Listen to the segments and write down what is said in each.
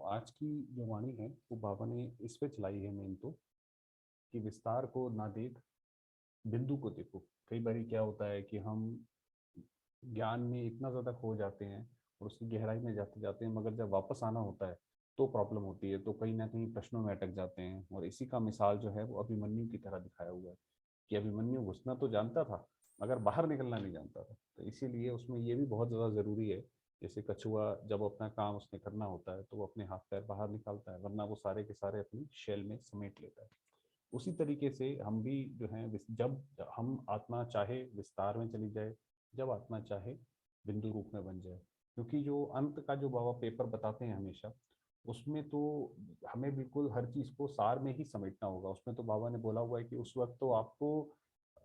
आज की जो वाणी है वो बाबा ने इस पे चलाई है मेन तो, कि विस्तार को ना देख, बिंदु को देखो। कई बार क्या होता है कि हम ज्ञान में इतना ज़्यादा खो जाते हैं और उसकी गहराई में जाते जाते हैं, मगर जब वापस आना होता है तो प्रॉब्लम होती है, तो कहीं ना कहीं प्रश्नों में अटक जाते हैं। और इसी का मिसाल जो है वो अभिमन्यु की तरह दिखाया हुआ है कि अभिमन्यु घुसना तो जानता था मगर बाहर निकलना नहीं जानता था। तो इसीलिए उसमें ये भी बहुत ज़्यादा ज़रूरी है। जैसे कछुआ जब अपना काम उसने करना होता है तो वो अपने हाथ पैर बाहर निकालता है, वरना वो सारे के सारे अपनी शेल में समेट लेता है। उसी तरीके से हम भी जो है, जब हम आत्मा चाहे विस्तार में चली जाए, जब आत्मा चाहे बिंदु रूप में बन जाए। क्योंकि जो अंत का जो बाबा पेपर बताते हैं हमेशा, उसमें तो हमें बिल्कुल हर चीज को सार में ही समेटना होगा। उसमें तो बाबा ने बोला हुआ है कि उस वक्त तो आपको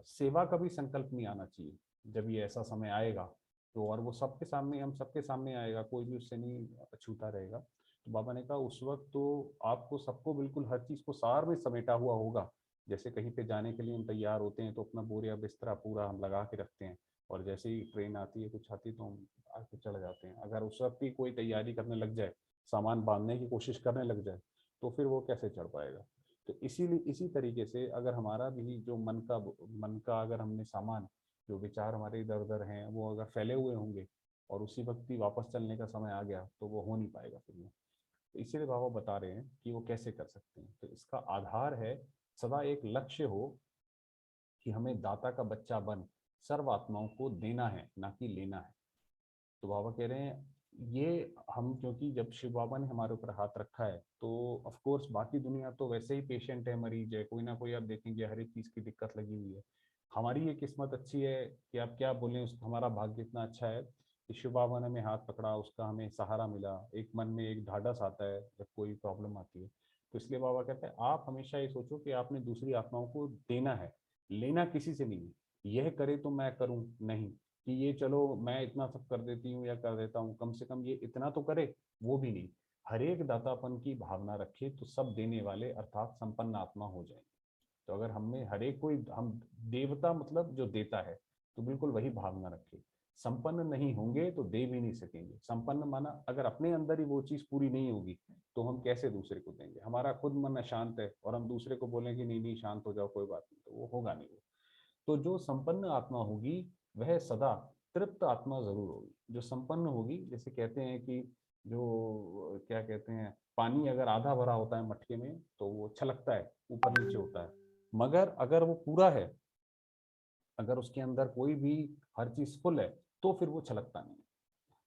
सेवा का भी संकल्प नहीं आना चाहिए। जब ये ऐसा समय आएगा तो, और वो सबके सामने, हम सबके सामने आएगा, कोई भी उससे नहीं अछूता रहेगा। तो बाबा ने कहा उस वक्त तो आपको सबको बिल्कुल हर चीज को सार में समेटा हुआ होगा। जैसे कहीं पे जाने के लिए हम तैयार होते हैं तो अपना बोरिया बिस्तरा पूरा हम लगा के रखते हैं, और जैसे ही ट्रेन आती है कुछ आती है तो हम आके चढ़ जाते हैं। अगर उस वक्त ही कोई तैयारी करने लग जाए, सामान बांधने की कोशिश करने लग जाए, तो फिर वो कैसे चढ़ पाएगा। तो इसीलिए इसी तरीके से अगर हमारा भी जो मन का अगर हमने सामान, जो विचार हमारे इधर उधर हैं वो अगर फैले हुए होंगे और उसी वक्त ही वापस चलने का समय आ गया, तो वो हो नहीं पाएगा फिर वो। तो इसीलिए बाबा बता रहे हैं कि वो कैसे कर सकते हैं। तो इसका आधार है, सदा एक लक्ष्य हो कि हमें दाता का बच्चा बन सर्व आत्माओं को देना है, ना कि लेना है। तो बाबा कह रहे हैं ये, हम क्योंकि जब शिव बाबा ने हमारे ऊपर हाथ रखा है तो ऑफ कोर्स बाकी दुनिया तो वैसे ही पेशेंट है, मरीज है, कोई ना कोई आप देखेंगे हर एक चीज़ की दिक्कत लगी हुई है। हमारी ये किस्मत अच्छी है कि आप क्या बोलें, उस हमारा भाग्य इतना अच्छा है कि शिव बाबा ने हमें हाथ पकड़ा, उसका हमें सहारा मिला, एक मन में एक ढाढ़स आता है जब कोई प्रॉब्लम आती है। तो इसलिए बाबा कहते हैं आप हमेशा ये सोचो कि आपने दूसरी आत्माओं को देना है, लेना किसी से नहीं है। यह करे तो मैं करूं नहीं, कि ये चलो मैं इतना सब कर देती हूँ या कर देता हूँ, कम से कम ये इतना तो करे, वो भी नहीं। हर एक दातापन की भावना रखे तो सब देने वाले अर्थात संपन्न आत्मा हो जाएंगे। तो अगर हमें हर एक कोई, हम देवता मतलब जो देता है, तो बिल्कुल वही भावना रखे। संपन्न नहीं होंगे तो दे भी नहीं सकेंगे। संपन्न माना अगर अपने अंदर ही वो चीज पूरी नहीं होगी तो हम कैसे दूसरे को देंगे। हमारा खुद मन अशांत है और हम दूसरे को बोलें कि नहीं नहीं शांत हो जाओ कोई बात नहीं, तो वो होगा नहीं। तो जो संपन्न आत्मा होगी वह सदा तृप्त आत्मा जरूर होगी। जो संपन्न होगी, जैसे कहते हैं कि जो क्या कहते हैं, पानी अगर आधा भरा होता है मटके में तो वो छलकता है, ऊपर नीचे होता है। मगर अगर वो पूरा है, अगर उसके अंदर कोई भी हर चीज फुल है, तो फिर वो छलकता नहीं है।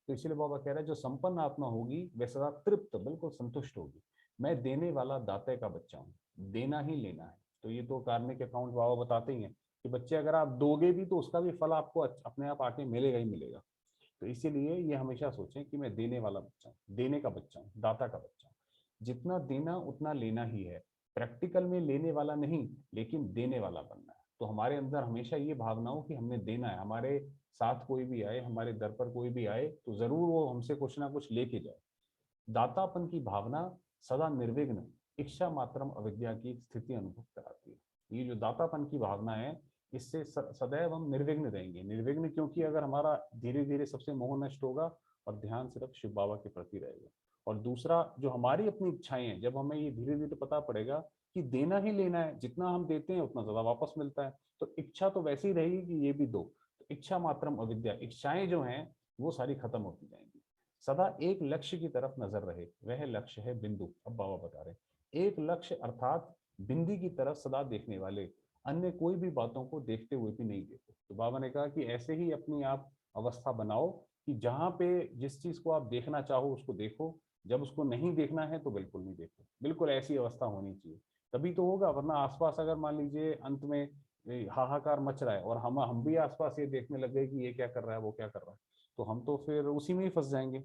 तो इसलिए बाबा कह रहे हैं जो संपन्न आत्मा होगी वह सदा तृप्त, बिल्कुल संतुष्ट होगी। मैं देने वाला दाते का बच्चा हूँ, देना ही लेना है। तो ये तो कार्मिक अकाउंट बाबा बताते ही हैं कि बच्चे अगर आप दोगे भी तो उसका भी फल आपको अपने आप आके मिलेगा ही मिलेगा। तो इसीलिए ये हमेशा सोचें कि मैं देने वाला बच्चा हूँ, देने का बच्चा हूँ, दाता का बच्चा हूँ। जितना देना उतना लेना ही है। प्रैक्टिकल में लेने वाला नहीं, लेकिन देने वाला बनना है। तो हमारे अंदर हमेशा ये भावना हो कि हमने देना है। हमारे साथ कोई भी आए, हमारे दर पर कोई भी आए, तो जरूर वो हमसे कुछ ना कुछ लेके जाए। दातापन की भावना सदा निर्विघ्न, इच्छा मात्रम अविद्या की स्थिति अनुभव कराती है। ये जो दातापन की भावना है, इससे सदैव हम निर्विघ्न रहेंगे। निर्विघ्न क्योंकि अगर हमारा धीरे धीरे सबसे मोह नष्ट होगा और ध्यान सिर्फ शिव बाबा के प्रति रहेगा। और दूसरा, जो हमारी अपनी इच्छाएं हैं, जब हमें ये धीरे धीरे पता पड़ेगा कि देना ही लेना है, जितना हम देते हैं उतना ज्यादा वापस मिलता है, तो इच्छा तो वैसे ही रहेगी कि ये भी दो। तो इच्छा मात्रम अविद्या, इच्छाएं जो हैं वो सारी खत्म होती जाएंगी। सदा एक लक्ष्य की तरफ नजर रहे, वह लक्ष्य है बिंदु। अब बाबा बता रहे एक लक्ष्य अर्थात बिंदी की तरफ सदा देखने वाले, अन्य कोई भी बातों को देखते हुए भी नहीं देखो। तो बाबा ने कहा कि ऐसे ही अपनी आप अवस्था बनाओ कि जहां पे जिस चीज को आप देखना चाहो उसको देखो, जब उसको नहीं देखना है तो बिल्कुल नहीं देखो। बिल्कुल ऐसी अवस्था होनी चाहिए, तभी तो होगा। वरना आसपास अगर मान लीजिए अंत में हाहाकार मच रहा है और हम भी आसपास ये देखने लग गए कि ये क्या कर रहा है वो क्या कर रहा है, तो हम तो फिर उसी में ही फंस जाएंगे।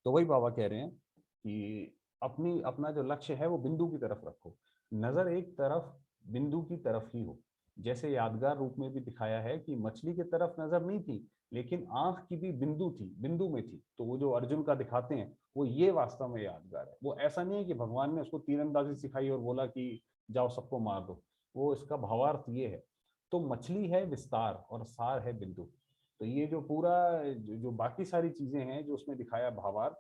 तो वही बाबा कह रहे हैं कि अपनी अपना जो लक्ष्य है वो बिंदु की तरफ रखो। नजर एक तरफ बिंदु की तरफ ही हो। जैसे यादगार रूप में भी दिखाया है कि मछली की तरफ नजर नहीं थी, लेकिन आंख की भी बिंदु थी, बिंदु में थी। तो वो जो अर्जुन का दिखाते हैं वो ये वास्तव में यादगार है। वो ऐसा नहीं है कि भगवान ने उसको तीरंदाजी सिखाई और बोला कि जाओ सबको मार दो। वो इसका भावार्थ ये है। तो मछली है विस्तार और सार है बिंदु। तो ये जो पूरा जो बाकी सारी चीजें हैं जो उसमें दिखाया भावार्थ,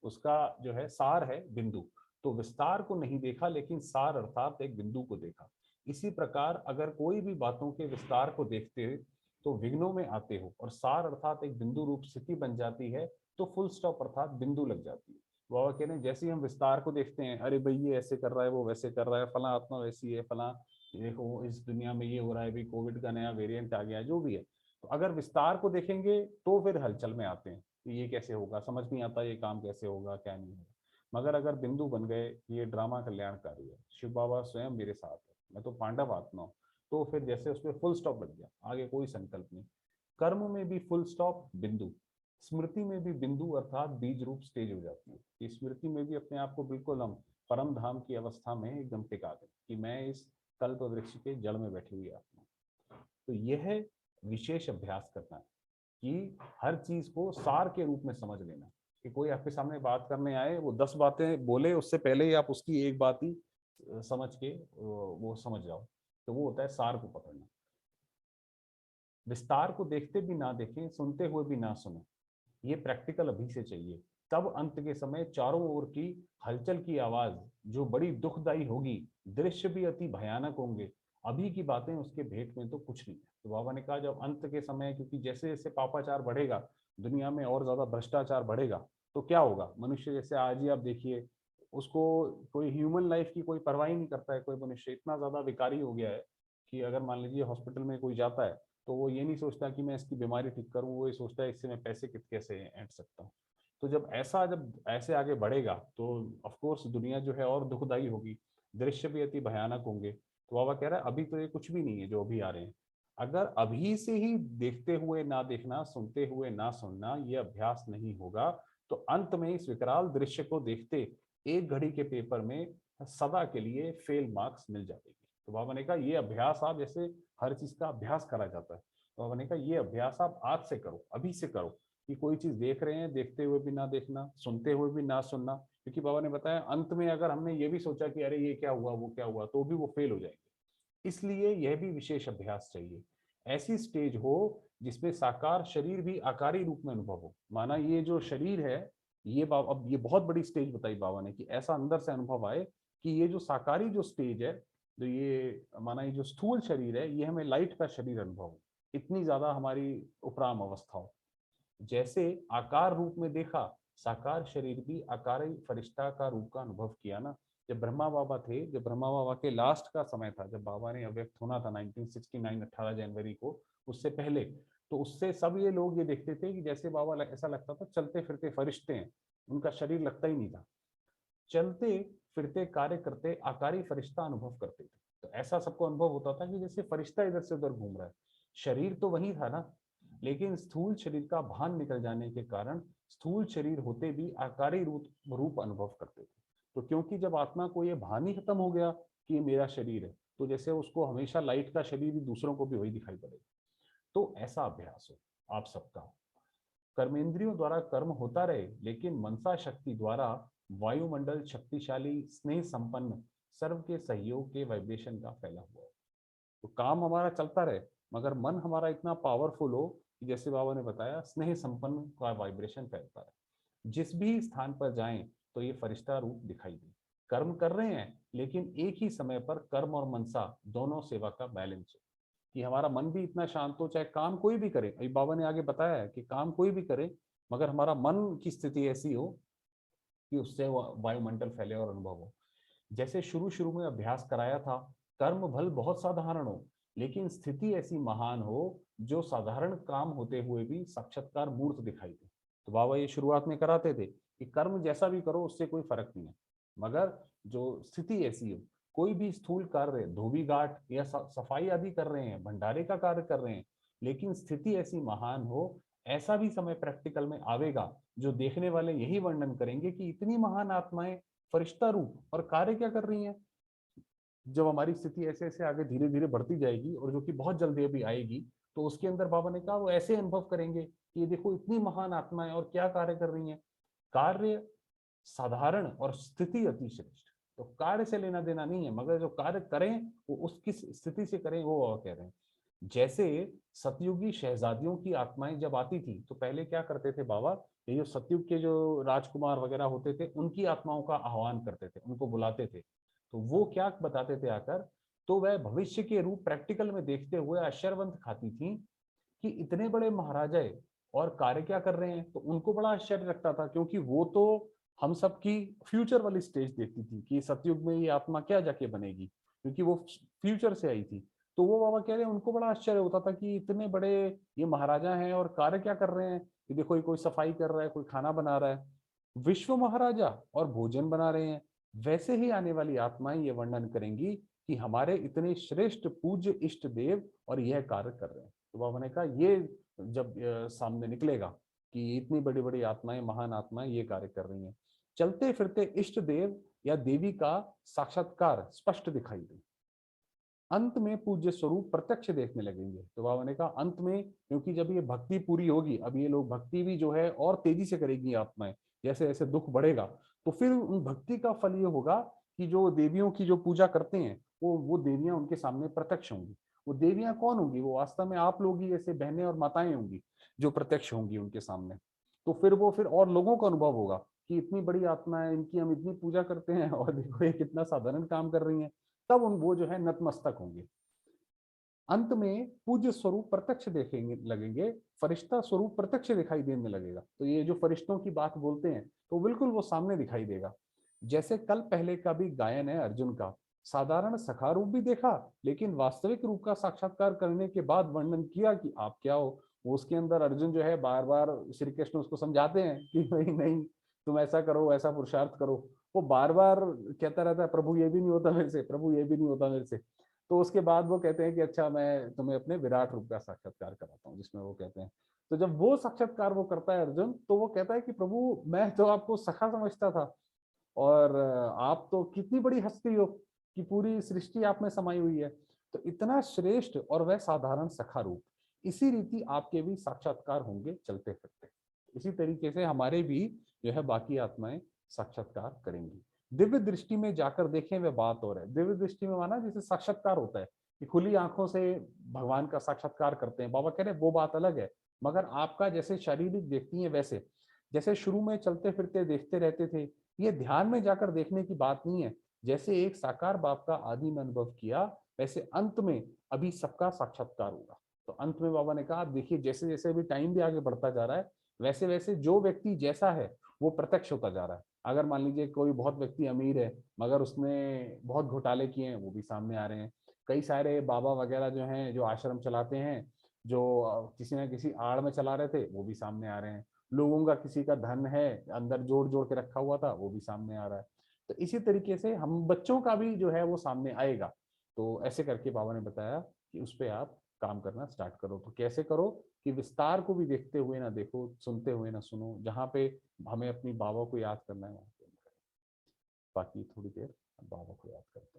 उसका जो है सार है बिंदु। तो विस्तार को नहीं देखा लेकिन सार अर्थात एक बिंदु को देखा। इसी प्रकार अगर कोई भी बातों के विस्तार को देखते तो विघ्नों में आते हो और सार अर्थात एक बिंदु रूप स्थिति बन जाती है, तो फुल स्टॉप अर्थात बिंदु लग जाती है। बाबा कह रहे हैं जैसे ही हम विस्तार को देखते हैं, अरे भाई ये ऐसे कर रहा है, वो वैसे कर रहा है, फला आत्मा वैसी है, फला देखो इस दुनिया में ये हो रहा है, भी कोविड का नया वेरिएंट आ गया, जो भी है। तो अगर विस्तार को देखेंगे तो फिर हलचल में आते हैं कि ये कैसे होगा, समझ नहीं आता ये काम कैसे होगा, क्या नहीं होगा। मगर अगर बिंदु बन गए, ये ड्रामा कल्याणकारी है, शिव बाबा स्वयं मेरे साथ है, मैं तो पांडव आत्मा हूँ, तो फिर जैसे उसमें फुल स्टॉप लग गया, आगे कोई संकल्प नहीं। कर्म में भी फुल स्टॉप बिंदु, स्मृति में भी बिंदु अर्थात बीज रूप स्टेज हो जाती है। कि स्मृति में भी अपने आप को बिल्कुल हम परम धाम की अवस्था में एकदम टिका दें कि मैं इस कल्प वृक्ष के जड़ में बैठी हुई आत्मा। तो यह विशेष अभ्यास करना है कि हर चीज को सार के रूप में समझ लेना। कि कोई आपके सामने बात करने आए, वो 10 बातें बोले, उससे पहले ही आप उसकी एक बात ही समझ के वो समझ जाओ। तो वो होता है सार को पकड़ना। विस्तार को देखते भी ना देखें, सुनते हुए भी ना सुने, ये प्रैक्टिकल अभी से चाहिए। तब अंत के समय चारों ओर की हलचल की आवाज जो बड़ी दुखदाई होगी, दृश्य भी अति भयानक होंगे। अभी की बातें उसके भेंट में तो कुछ नहीं है। तो बाबा ने कहा जब अंत के समय, क्योंकि जैसे जैसे पापाचार बढ़ेगा, दुनिया में और ज्यादा भ्रष्टाचार बढ़ेगा, तो क्या होगा। मनुष्य जैसे आज ही आप देखिए, उसको कोई ह्यूमन लाइफ की कोई परवाह ही नहीं करता है। कोई मनुष्य इतना ज्यादा विकारी हो गया है कि अगर मान लीजिए हॉस्पिटल में कोई जाता है, तो वो ये नहीं सोचता कि मैं इसकी बीमारी ठीक करूं, वो ये सोचता है इससे मैं पैसे कैसे ऐंठ सकता हूँ। तो जब ऐसे आगे बढ़ेगा, तो ऑफ कोर्स दुनिया जो है और दुखदाई होगी, दृश्य भी अति भयानक होंगे। तो बाबा कह रहा है अभी तो ये कुछ भी नहीं है जो अभी आ रहे हैं। अगर अभी से ही देखते हुए ना देखना, सुनते हुए ना सुनना, ये अभ्यास नहीं होगा, तो अंत में इस विकराल दृश्य को देखते एक घड़ी के पेपर में सदा के लिए फेल मार्क्स मिल जाएगी। तो बाबा ने कहा ये अभ्यास आप, जैसे हर चीज का अभ्यास करा जाता है, तो बाबा ने कहा ये अभ्यास आप आज से करो, अभी से करो। कि कोई चीज देख रहे हैं, देखते हुए भी ना देखना, सुनते हुए भी ना सुनना। क्योंकि बाबा ने बताया अंत में अगर हमने ये भी सोचा कि अरे ये क्या हुआ, वो क्या हुआ, तो भी वो फेल हो जाएंगे। इसलिए यह भी विशेष अभ्यास चाहिए। ऐसी स्टेज हो जिसमें साकार शरीर भी आकारी रूप में अनुभव हो। माना ये जो शरीर है, ये बाबा, अब ये बहुत बड़ी स्टेज बताई बाबा ने, कि ऐसा अंदर से अनुभव आए कि ये जो साकारी जो स्टेज है, जो ये माना ये जो स्थूल शरीर है, ये हमें लाइट का शरीर अनुभव हो, इतनी ज्यादा हमारी उपराम अवस्था हो। जैसे आकार रूप में देखा, साकार शरीर भी आकारी फरिश्ता का रूप का अनुभव किया ना। जब ब्रह्मा बाबा थे, जब ब्रह्मा बाबा के लास्ट का समय था, जब बाबा ने अव्यक्त होना था 1969 18 जनवरी को, उससे पहले, तो उससे सब ये लोग ये देखते थे कि जैसे बाबा ऐसा लगता था चलते फिरते फरिश्ते हैं, उनका शरीर लगता ही नहीं था। चलते फिरते कार्य करते आकारी फरिश्ता अनुभव करते थे। तो ऐसा सबको अनुभव होता था कि जैसे फरिश्ता इधर से उधर घूम रहा है। शरीर तो वही था ना, लेकिन स्थूल शरीर का भान निकल जाने के कारण स्थूल शरीर होते भी आकारी रूप अनुभव करते थे। तो क्योंकि जब आत्मा को ये भान ही खत्म हो गया कि ये मेरा शरीर है, तो जैसे उसको हमेशा लाइट का शरीर ही दूसरों को भी वही दिखाई पड़ेगा। तो ऐसा अभ्यास हो आप सबका। कर्मेंद्रियों द्वारा कर्म होता रहे, लेकिन मनसा शक्ति द्वारा वायुमंडल शक्तिशाली स्नेह संपन्न सर्व के सहयोग के वाइब्रेशन का फैला हुआ है। तो काम हमारा चलता रहे, मगर मन हमारा इतना पावरफुल हो कि जैसे बाबा ने बताया स्नेह संपन्न का वाइब्रेशन फैलता रहे। जिस भी स्थान पर जाएं तो ये फरिश्ता रूप दिखाई दे। कर्म कर रहे हैं, लेकिन एक ही समय पर कर्म और मनसा दोनों सेवा का बैलेंस हो। कि हमारा मन भी इतना शांत हो, चाहे काम कोई भी करे। अभी बाबा ने आगे बताया है कि काम कोई भी करे, मगर हमारा मन की स्थिति ऐसी हो कि उससे वायुमंडल फैले और अनुभव हो। जैसे शुरू शुरू में अभ्यास कराया था, कर्म भल बहुत साधारण हो, लेकिन स्थिति ऐसी महान हो जो साधारण काम होते हुए भी साक्षात्कार मूर्त दिखाई दे। तो बाबा ये शुरुआत में कराते थे कि कर्म जैसा भी करो उससे कोई फर्क नहीं है, मगर जो स्थिति ऐसी हो, कोई भी स्थूल कार्य, धोबी घाट या सफाई आदि कर रहे हैं, भंडारे का कार्य कर रहे हैं, लेकिन स्थिति ऐसी महान हो, ऐसा भी समय प्रैक्टिकल में आवेगा जो देखने वाले यही वर्णन करेंगे कि इतनी महान आत्माएं फरिश्ता रूप और कार्य क्या कर रही हैं। जब हमारी स्थिति ऐसे ऐसे आगे धीरे धीरे बढ़ती जाएगी, और जो कि बहुत जल्दी अभी आएगी, तो उसके अंदर बाबा ने कहा वो ऐसे अनुभव करेंगे कि ये देखो इतनी महान आत्माएं और क्या कार्य कर रही हैं। कार्य साधारण और स्थिति अति श्रेष्ठ। तो कार्य से लेना देना नहीं है, मगर जो कार्य करें वो उसकी स्थिति से करें, वो बाबा कह रहे हैं। जैसे सतयुगी शहजादियों की आत्माएं जब आती थी, तो पहले क्या करते थे बाबा, ये जो सतयुग के जो राजकुमार वगैरह होते थे उनकी आत्माओं का आह्वान करते थे, उनको बुलाते थे। तो वो क्या बताते थे आकर, तो वह भविष्य के रूप प्रैक्टिकल में देखते हुए आश्चर्यवंत खाती थी कि इतने बड़े महाराजा और कार्य क्या कर रहे हैं। तो उनको बड़ा आश्चर्य लगता था, क्योंकि वो तो हम सब की फ्यूचर वाली स्टेज देखती थी कि सतयुग में ये आत्मा क्या जाके बनेगी, क्योंकि वो फ्यूचर से आई थी। तो वो बाबा कह रहे हैं उनको बड़ा आश्चर्य होता था कि इतने बड़े ये महाराजा हैं और कार्य क्या कर रहे हैं, कि देखो ये कोई सफाई कर रहा है, कोई खाना बना रहा है, विश्व महाराजा और भोजन बना रहे हैं। वैसे ही आने वाली आत्माएं ये वर्णन करेंगी कि हमारे इतने श्रेष्ठ पूज्य इष्ट देव और यह कार्य कर रहे हैं। तो बाबा ने कहा ये जब सामने निकलेगा कि इतनी बड़ी बड़ी आत्माएं, महान आत्माएं ये कार्य कर रही हैं, चलते फिरते इष्ट देव या देवी का साक्षात्कार स्पष्ट दिखाई दे, अंत में पूज्य स्वरूप प्रत्यक्ष देखने लगेंगे। तो बाबा ने कहा अंत में, क्योंकि जब ये भक्ति पूरी होगी, अब ये लोग भक्ति भी जो है और तेजी से करेगी आत्माएं, जैसे जैसे दुख बढ़ेगा, तो फिर उन भक्ति का फल ये होगा कि जो देवियों की जो पूजा करते हैं वो देवियां उनके सामने प्रत्यक्ष होंगी। वो देवियां कौन होंगी, वो वास्तव में आप लोग ही जैसे बहनें और माताएं होंगी जो प्रत्यक्ष होंगी उनके सामने। तो फिर और लोगों का अनुभव होगा कि इतनी बड़ी आत्मा है, इनकी हम इतनी पूजा करते हैं और देखो ये कितना साधारण काम कर रही है। तब उन वो जो है नतमस्तक होंगे। अंत में पूज्य स्वरूप प्रत्यक्ष देखेंगे लगेंगे, फरिश्ता स्वरूप प्रत्यक्ष दिखाई देने लगेगा। तो ये जो फरिश्तों की बात बोलते हैं तो बिल्कुल वो सामने दिखाई देगा। जैसे कल पहले का भी गायन है अर्जुन का, साधारण सखा रूप भी देखा, लेकिन वास्तविक रूप का साक्षात्कार करने के बाद वर्णन किया कि आप क्या हो। वो उसके अंदर अर्जुन जो है बार बार श्री कृष्ण उसको समझाते हैं कि भाई नहीं, तुम ऐसा करो, ऐसा पुरुषार्थ करो। वो बार बार कहता रहता है प्रभु ये भी नहीं होता मेरे से, प्रभु ये भी नहीं होता मेरे से। तो उसके बाद वो कहते हैं कि अच्छा मैं तुम्हें अपने विराट रूप का साक्षात्कार कराता हूँ, जिसमें वो कहते हैं। तो जब वो साक्षात्कार वो करता है अर्जुन, तो वो कहता है कि प्रभु मैं तो आपको सखा समझता था, और आप तो कितनी बड़ी हस्ती हो कि पूरी सृष्टि आप में समाई हुई है। तो इतना श्रेष्ठ और वह साधारण सखा रूप, इसी रीति आपके भी साक्षात्कार होंगे चलते फिरते। इसी तरीके से हमारे भी जो है बाकी आत्माएं साक्षात्कार करेंगी। दिव्य दृष्टि में जाकर देखें वह बात और है। दिव्य दृष्टि में माना जैसे साक्षात्कार होता है कि खुली आंखों से भगवान का साक्षात्कार करते हैं, बाबा कह रहे हैं वो बात अलग है। मगर आपका जैसे शारीरिक देखती है वैसे, जैसे शुरू में चलते फिरते देखते रहते थे, ये ध्यान में जाकर देखने की बात नहीं है। जैसे एक साकार बाप का आदि में अनुभव किया, वैसे अंत में अभी सबका साक्षात्कार होगा। तो अंत में बाबा ने कहा आप देखिए जैसे जैसे अभी टाइम भी आगे बढ़ता जा रहा है, वैसे वैसे जो व्यक्ति जैसा है वो प्रत्यक्ष होता जा रहा है। अगर मान लीजिए कोई बहुत व्यक्ति अमीर है मगर उसने बहुत घोटाले किए हैं, वो भी सामने आ रहे हैं। कई सारे बाबा वगैरह जो हैं, जो आश्रम चलाते हैं, जो किसी ना किसी आड़ में चला रहे थे, वो भी सामने आ रहे हैं। लोगों का किसी का धन है अंदर जोड़ जोड़ के रखा हुआ था, वो भी सामने आ रहा है। तो इसी तरीके से हम बच्चों का भी जो है वो सामने आएगा। तो ऐसे करके बाबा ने बताया कि उस पर आप काम करना स्टार्ट करो। तो कैसे करो कि विस्तार को भी देखते हुए ना देखो, सुनते हुए ना सुनो, जहाँ पे हमें अपनी बाबा को याद करना है वहां पे। बाकी थोड़ी देर बाबा को याद करते हैं।